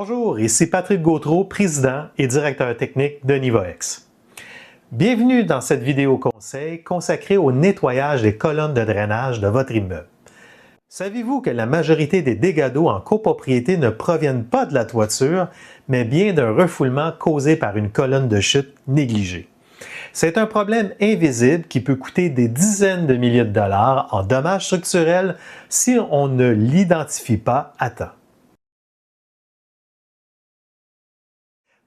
Bonjour, ici Patrick Gautreau, président et directeur technique de Nivoex. Bienvenue dans cette vidéo conseil consacrée au nettoyage des colonnes de drainage de votre immeuble. Saviez-vous que la majorité des dégâts d'eau en copropriété ne proviennent pas de la toiture, mais bien d'un refoulement causé par une colonne de chute négligée? C'est un problème invisible qui peut coûter des dizaines de milliers de dollars en dommages structurels si on ne l'identifie pas à temps.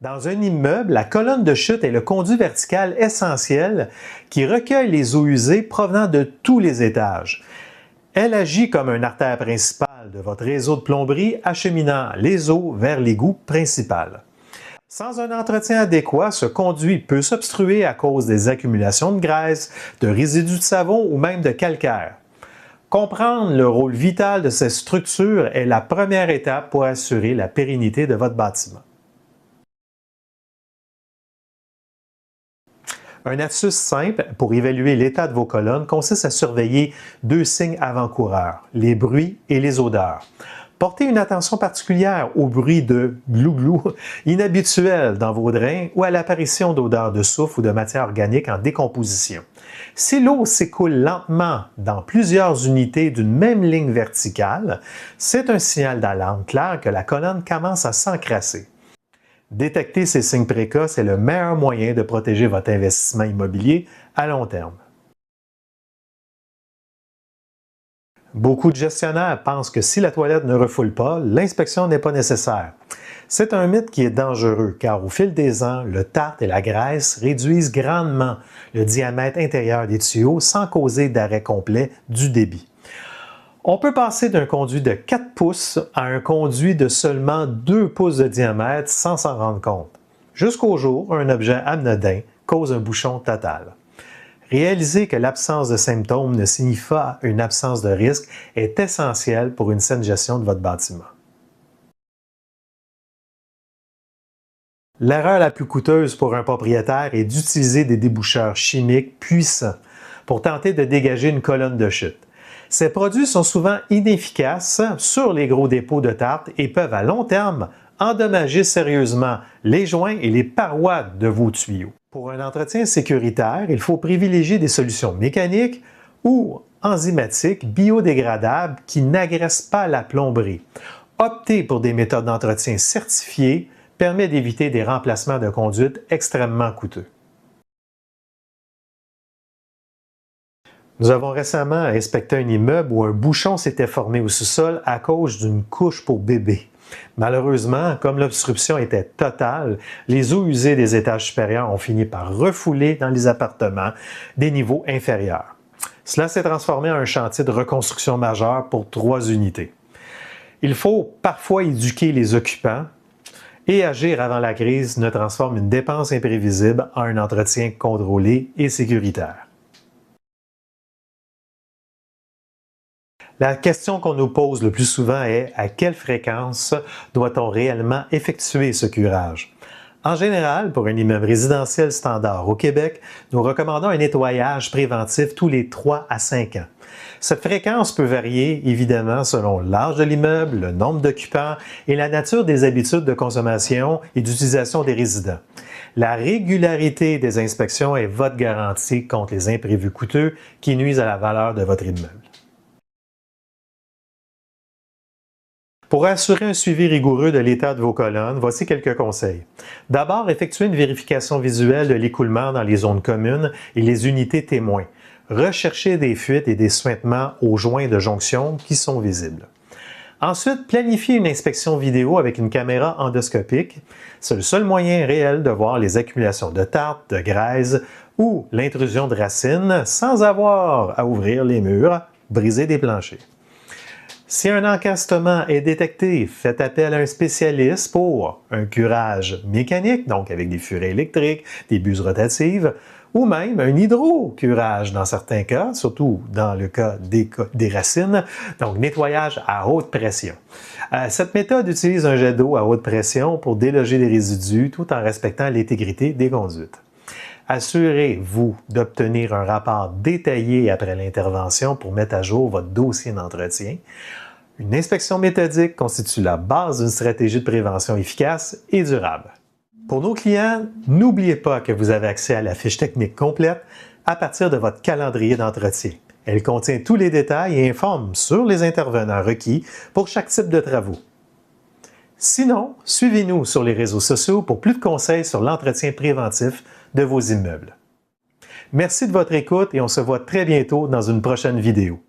Dans un immeuble, la colonne de chute est le conduit vertical essentiel qui recueille les eaux usées provenant de tous les étages. Elle agit comme une artère principale de votre réseau de plomberie acheminant les eaux vers l'égout principal. Sans un entretien adéquat, ce conduit peut s'obstruer à cause des accumulations de graisse, de résidus de savon ou même de calcaire. Comprendre le rôle vital de ces structures est la première étape pour assurer la pérennité de votre bâtiment. Une astuce simple pour évaluer l'état de vos colonnes consiste à surveiller deux signes avant-coureurs, les bruits et les odeurs. Portez une attention particulière aux bruits de glou-glou inhabituels dans vos drains ou à l'apparition d'odeurs de soufre ou de matière organique en décomposition. Si l'eau s'écoule lentement dans plusieurs unités d'une même ligne verticale, c'est un signal d'alarme clair que la colonne commence à s'encrasser. Détecter ces signes précoces est le meilleur moyen de protéger votre investissement immobilier à long terme. Beaucoup de gestionnaires pensent que si la toilette ne refoule pas, l'inspection n'est pas nécessaire. C'est un mythe qui est dangereux car au fil des ans, le tartre et la graisse réduisent grandement le diamètre intérieur des tuyaux sans causer d'arrêt complet du débit. On peut passer d'un conduit de 4 pouces à un conduit de seulement 2 pouces de diamètre sans s'en rendre compte, jusqu'au jour où un objet anodin cause un bouchon total. Réaliser que l'absence de symptômes ne signifie pas une absence de risque est essentiel pour une saine gestion de votre bâtiment. L'erreur la plus coûteuse pour un propriétaire est d'utiliser des déboucheurs chimiques puissants pour tenter de dégager une colonne de chute. Ces produits sont souvent inefficaces sur les gros dépôts de tartre et peuvent à long terme endommager sérieusement les joints et les parois de vos tuyaux. Pour un entretien sécuritaire, il faut privilégier des solutions mécaniques ou enzymatiques biodégradables qui n'agressent pas la plomberie. Opter pour des méthodes d'entretien certifiées permet d'éviter des remplacements de conduite extrêmement coûteux. Nous avons récemment inspecté un immeuble où un bouchon s'était formé au sous-sol à cause d'une couche pour bébé. Malheureusement, comme l'obstruction était totale, les eaux usées des étages supérieurs ont fini par refouler dans les appartements des niveaux inférieurs. Cela s'est transformé en un chantier de reconstruction majeur pour 3 unités. Il faut parfois éduquer les occupants et agir avant la crise ne transforme une dépense imprévisible en un entretien contrôlé et sécuritaire. La question qu'on nous pose le plus souvent est à quelle fréquence doit-on réellement effectuer ce curage? En général, pour un immeuble résidentiel standard au Québec, nous recommandons un nettoyage préventif tous les 3 à 5 ans. Cette fréquence peut varier évidemment selon l'âge de l'immeuble, le nombre d'occupants et la nature des habitudes de consommation et d'utilisation des résidents. La régularité des inspections est votre garantie contre les imprévus coûteux qui nuisent à la valeur de votre immeuble. Pour assurer un suivi rigoureux de l'état de vos colonnes, voici quelques conseils. D'abord, effectuez une vérification visuelle de l'écoulement dans les zones communes et les unités témoins. Recherchez des fuites et des suintements aux joints de jonction qui sont visibles. Ensuite, planifiez une inspection vidéo avec une caméra endoscopique. C'est le seul moyen réel de voir les accumulations de tartre, de graisse ou l'intrusion de racines sans avoir à ouvrir les murs, briser des planchers. Si un encastement est détecté, faites appel à un spécialiste pour un curage mécanique, donc avec des furets électriques, des buses rotatives, ou même un hydrocurage dans certains cas, surtout dans le cas des racines, donc nettoyage à haute pression. Cette méthode utilise un jet d'eau à haute pression pour déloger les résidus tout en respectant l'intégrité des conduites. Assurez-vous d'obtenir un rapport détaillé après l'intervention pour mettre à jour votre dossier d'entretien. Une inspection méthodique constitue la base d'une stratégie de prévention efficace et durable. Pour nos clients, n'oubliez pas que vous avez accès à la fiche technique complète à partir de votre calendrier d'entretien. Elle contient tous les détails et informe sur les intervenants requis pour chaque type de travaux. Sinon, suivez-nous sur les réseaux sociaux pour plus de conseils sur l'entretien préventif de vos immeubles. Merci de votre écoute et on se voit très bientôt dans une prochaine vidéo.